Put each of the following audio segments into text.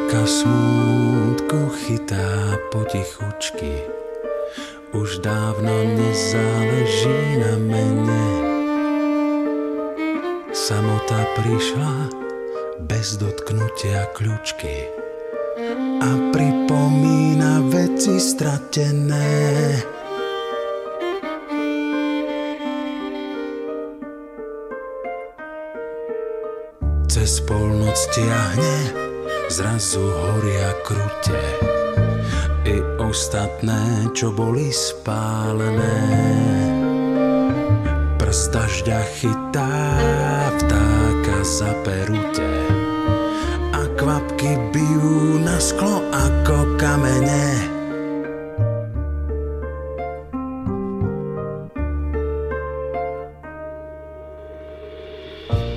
Zápalka smútku chytá potichučky, už dávno nezáleží na mene. Samota prišla bez dotknutia kľúčky a pripomína veci stratené. Cez polnoc tiahne, zrazu horia krute i ostatné, čo boli spálené. Prst dažďa chytá vtáka za perute a kvapky bijú na sklo ako kamene.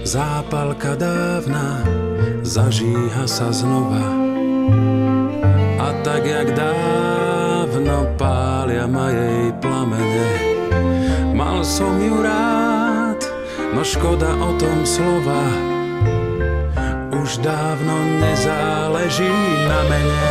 Zápalka dávna zažíha sa znova a tak jak dávno pália ma jej plamene. Mal som ju rád, no škoda o tom slova, už dávno nezáleží na mene.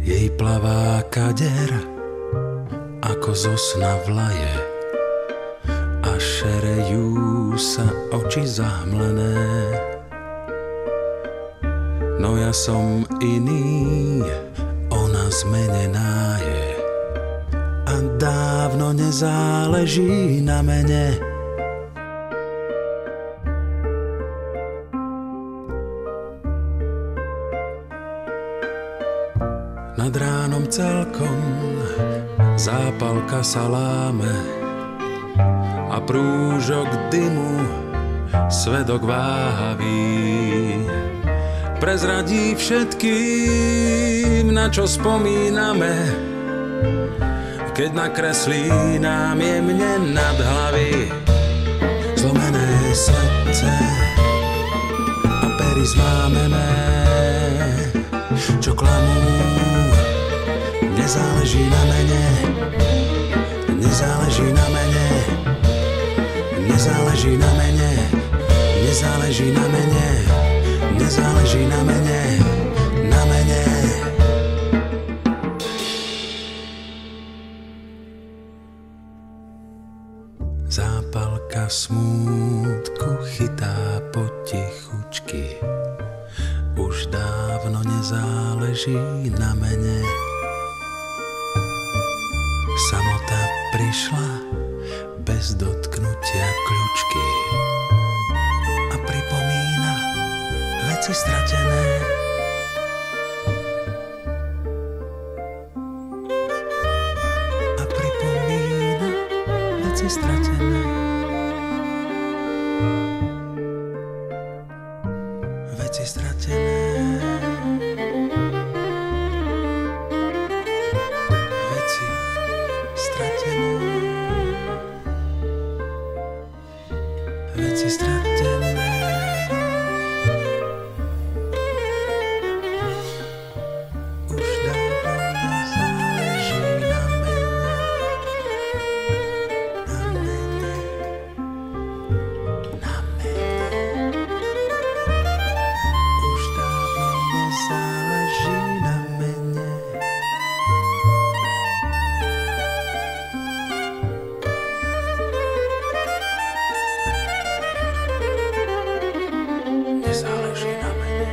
Jej plavá kader ako zo sna vlaje a šerejú sa oči zahmlené. No ja som iný, ona zmenená je a dávno nezáleží na mene. Nad ránom celkom zápalka sa láme a prúžok dymu svedok váhavý prezradí všetkým, na čo spomíname, keď nakreslí nám jemne nad hlavy zlomené srdce a pery zmámené, čo klamú. Nezáleží na mene, nezáleží na mene, nezáleží na mene, nezáleží na mene, nezáleží na mene, na mene. Zápalka smútku chytá potichučky, už dávno nezáleží na mene. Samota prišla bez dotknutia kľúčky a pripomína veci stratené. A pripomína veci stratené. Veci stratené. Veci stratené. Už dávno nezáleží na mene, na mene, na mene. Už dávno nezáleží na mene. Nezáleží na mene.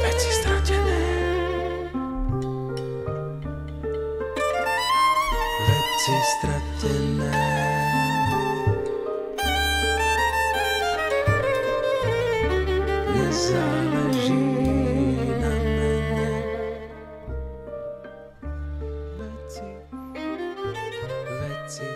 Veci stratené. Veci stratené. Nezáleží na mene. Veci